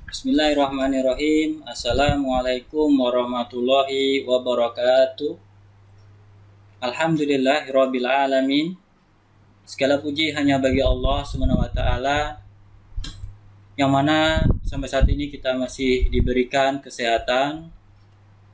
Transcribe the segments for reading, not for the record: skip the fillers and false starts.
Bismillahirrahmanirrahim. Assalamualaikum warahmatullahi wabarakatuh. Alhamdulillahirabbil alamin. Segala puji hanya bagi Allah Subhanahu wa taala, yang mana sampai saat ini kita masih diberikan kesehatan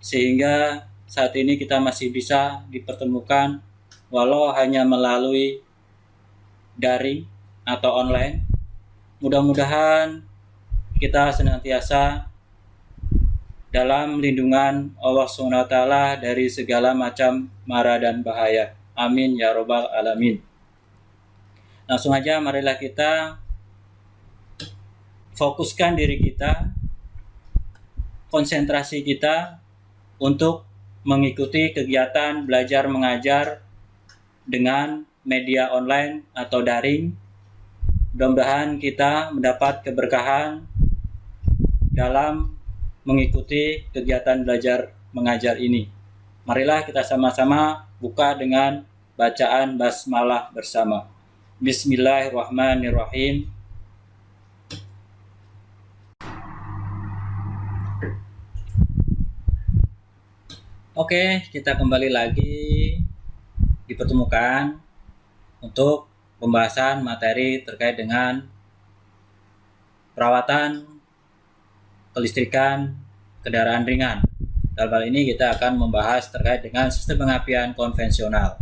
sehingga saat ini kita masih bisa dipertemukan walau hanya melalui daring atau online. Mudah-mudahan kita senantiasa dalam lindungan Allah SWT dari segala macam mara dan bahaya. Amin ya robbal alamin. Langsung aja marilah kita fokuskan diri kita, konsentrasi kita untuk mengikuti kegiatan belajar mengajar dengan media online atau daring. Mudah-mudahan kita mendapat keberkahan dalam mengikuti kegiatan belajar mengajar ini. Marilah kita sama-sama buka dengan bacaan basmalah bersama. Bismillahirrahmanirrahim. Oke, kita kembali lagi dipertemukan untuk pembahasan materi terkait dengan perawatan kelistrikan kendaraan ringan. Dalam hal ini kita akan membahas terkait dengan sistem pengapian konvensional.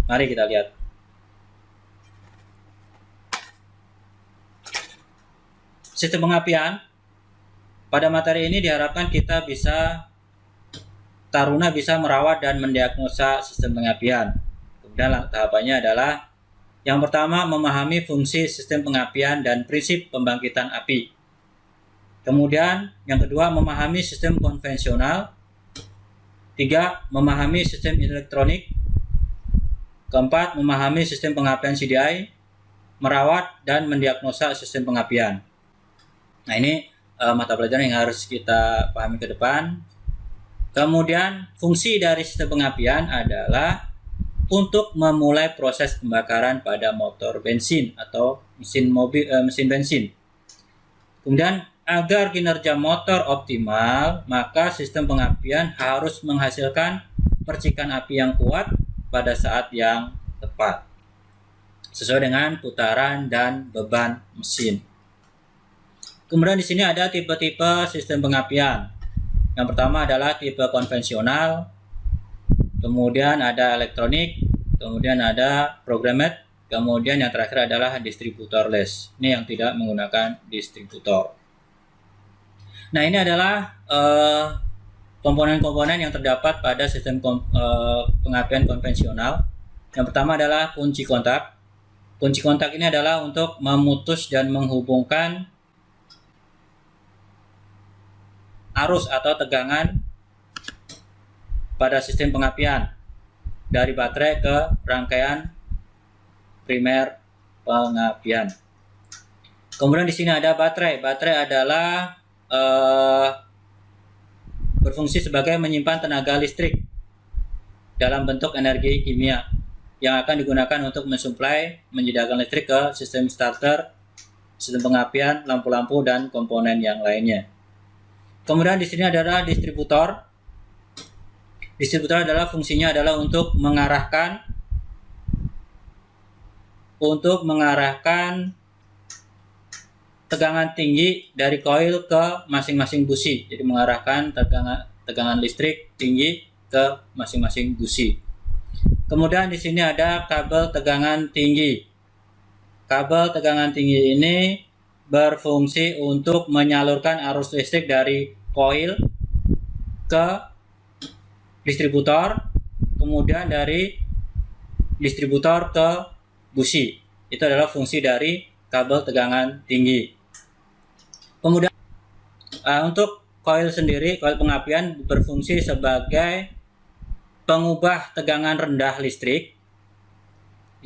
Mari kita lihat. Sistem pengapian, pada materi ini diharapkan kita taruna bisa merawat dan mendiagnosa sistem pengapian. Kemudian tahapannya adalah yang pertama, memahami fungsi sistem pengapian dan prinsip pembangkitan api. Kemudian, yang kedua, memahami sistem konvensional. 3. Memahami sistem elektronik. Keempat, memahami sistem pengapian CDI, merawat dan mendiagnosa sistem pengapian. Nah, ini mata pelajaran yang harus kita pahami ke depan. Kemudian, fungsi dari sistem pengapian adalah untuk memulai proses pembakaran pada motor bensin atau mesin bensin. Kemudian agar kinerja motor optimal, maka sistem pengapian harus menghasilkan percikan api yang kuat pada saat yang tepat, sesuai dengan putaran dan beban mesin. Kemudian di sini ada tipe-tipe sistem pengapian. Yang pertama adalah tipe konvensional. Kemudian ada elektronik, kemudian ada programmed, kemudian yang terakhir adalah distributorless. Ini yang tidak menggunakan distributor. Nah, ini adalah komponen-komponen yang terdapat pada sistem pengapian konvensional. Yang pertama adalah kunci kontak. Kunci kontak ini adalah untuk memutus dan menghubungkan arus atau tegangan pada sistem pengapian dari baterai ke rangkaian primer pengapian. Kemudian di sini ada baterai. Baterai adalah berfungsi sebagai menyimpan tenaga listrik dalam bentuk energi kimia yang akan digunakan untuk mensuplai, menyediakan listrik ke sistem starter, sistem pengapian, lampu-lampu dan komponen yang lainnya. Kemudian di sini adalah distributor. Distributor adalah fungsinya adalah untuk mengarahkan tegangan tinggi dari koil ke masing-masing busi. Jadi mengarahkan tegangan listrik tinggi ke masing-masing busi. Kemudian di sini ada kabel tegangan tinggi. Kabel tegangan tinggi ini berfungsi untuk menyalurkan arus listrik dari koil ke distributor, kemudian dari distributor ke busi. Itu adalah fungsi dari kabel tegangan tinggi. Kemudian untuk koil sendiri, koil pengapian berfungsi sebagai pengubah tegangan rendah listrik,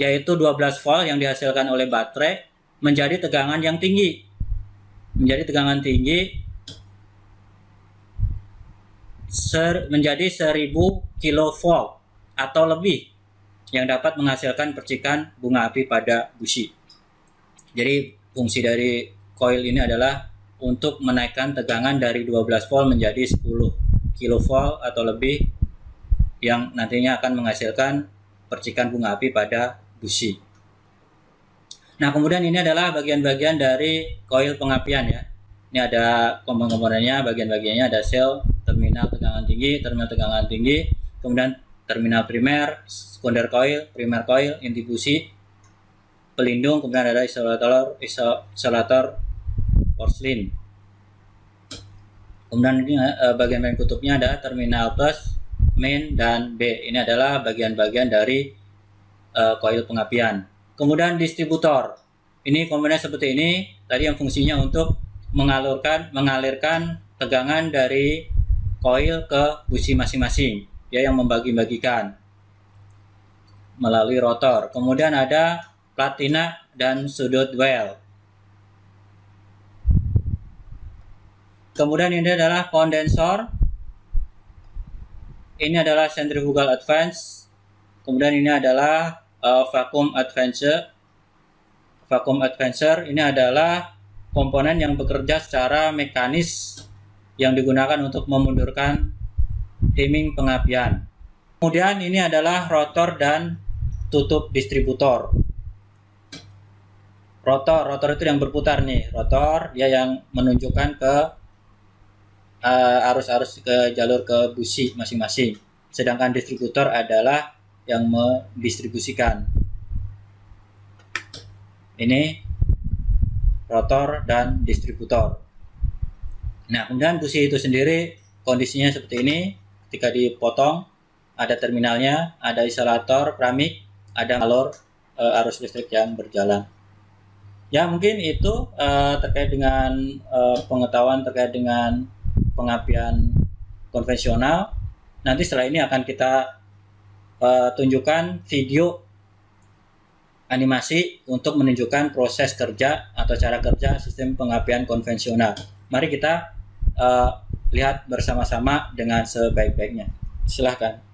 yaitu 12 volt yang dihasilkan oleh baterai menjadi tegangan yang tinggi. Menjadi 1000 kilovolt atau lebih yang dapat menghasilkan percikan bunga api pada busi. Jadi fungsi dari koil ini adalah untuk menaikkan tegangan dari 12 volt menjadi 10 kilovolt atau lebih, yang nantinya akan menghasilkan percikan bunga api pada busi. Nah, kemudian ini adalah bagian-bagian dari koil pengapian ya. Ini ada komponen-komponennya, bagian-bagiannya ada sel, terminal tegangan tinggi, kemudian terminal primer, sekunder coil, primer coil, inti busi, pelindung, kemudian ada isolator porslin. Kemudian ini bagian-bagian kutubnya ada terminal plus, main, dan B. Ini adalah bagian-bagian dari koil pengapian. Kemudian distributor. Ini komponen seperti ini tadi yang fungsinya untuk mengalirkan tegangan dari koil ke busi masing-masing, ya, yang membagi-bagikan melalui rotor. Kemudian ada platina dan sudut well. Kemudian ini adalah kondensor. Ini adalah centrifugal advance. Kemudian ini adalah vacuum advancer. Vacuum advancer ini adalah komponen yang bekerja secara mekanis yang digunakan untuk memundurkan timing pengapian. Kemudian ini adalah rotor dan tutup distributor. Rotor itu yang berputar nih. Rotor dia yang menunjukkan ke arus-arus ke jalur ke busi masing-masing. Sedangkan distributor adalah yang mendistribusikan. Ini rotor dan distributor. Nah, kemudian busi itu sendiri kondisinya seperti ini. Ketika dipotong, ada terminalnya, ada isolator keramik, ada alur arus listrik yang berjalan. Ya, mungkin itu terkait dengan pengetahuan terkait dengan pengapian konvensional. Nanti setelah ini akan kita tunjukkan video animasi untuk menunjukkan proses kerja atau cara kerja sistem pengapian konvensional. Mari kita lihat bersama-sama dengan sebaik-baiknya. Silahkan.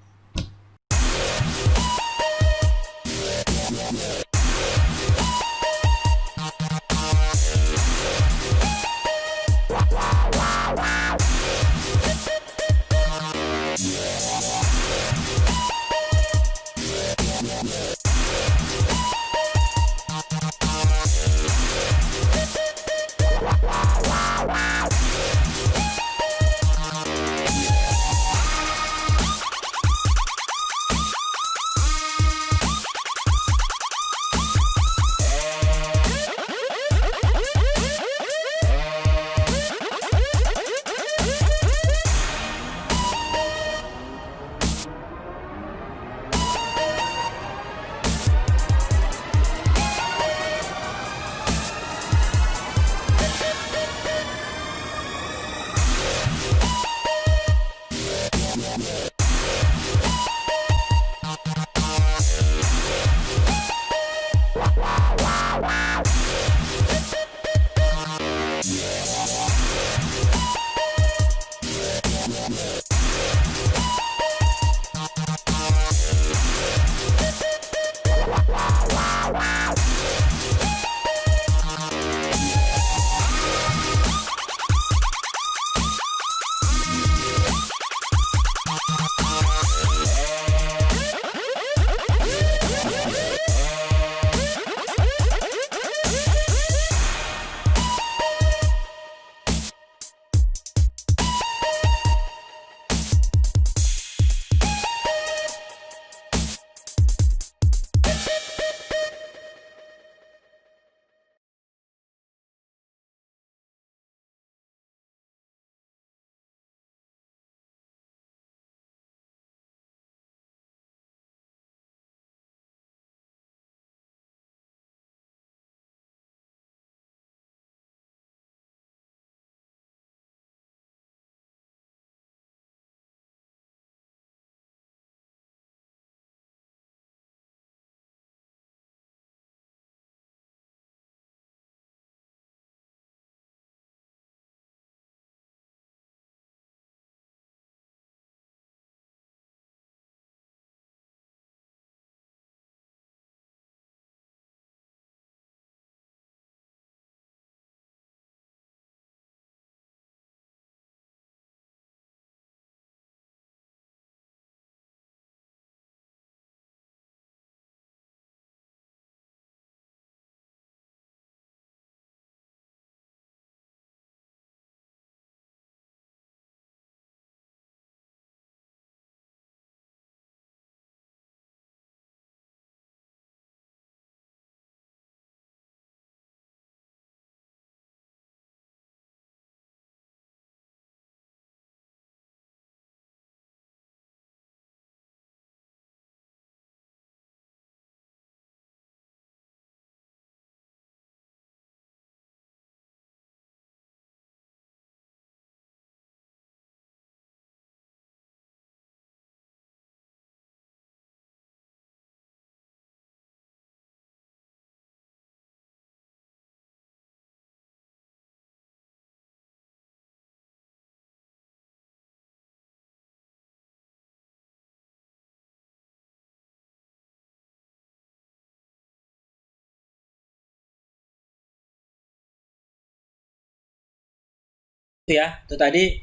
Itu ya, itu tadi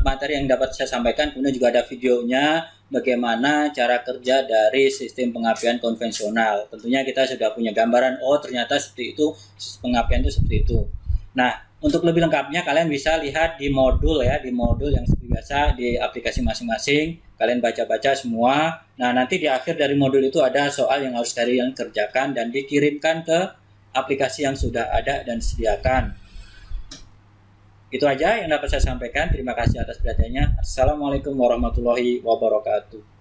materi yang dapat saya sampaikan. Kemudian juga ada videonya bagaimana cara kerja dari sistem pengapian konvensional. Tentunya kita sudah punya gambaran, oh ternyata seperti itu, sistem pengapian itu seperti itu. Nah, untuk lebih lengkapnya kalian bisa lihat di modul ya, di modul yang seperti biasa di aplikasi masing-masing. Kalian baca-baca semua. Nah, nanti di akhir dari modul itu ada soal yang harus kalian kerjakan dan dikirimkan ke aplikasi yang sudah ada dan disediakan. Itu aja yang dapat saya sampaikan. Terima kasih atas perhatiannya. Assalamualaikum warahmatullahi wabarakatuh.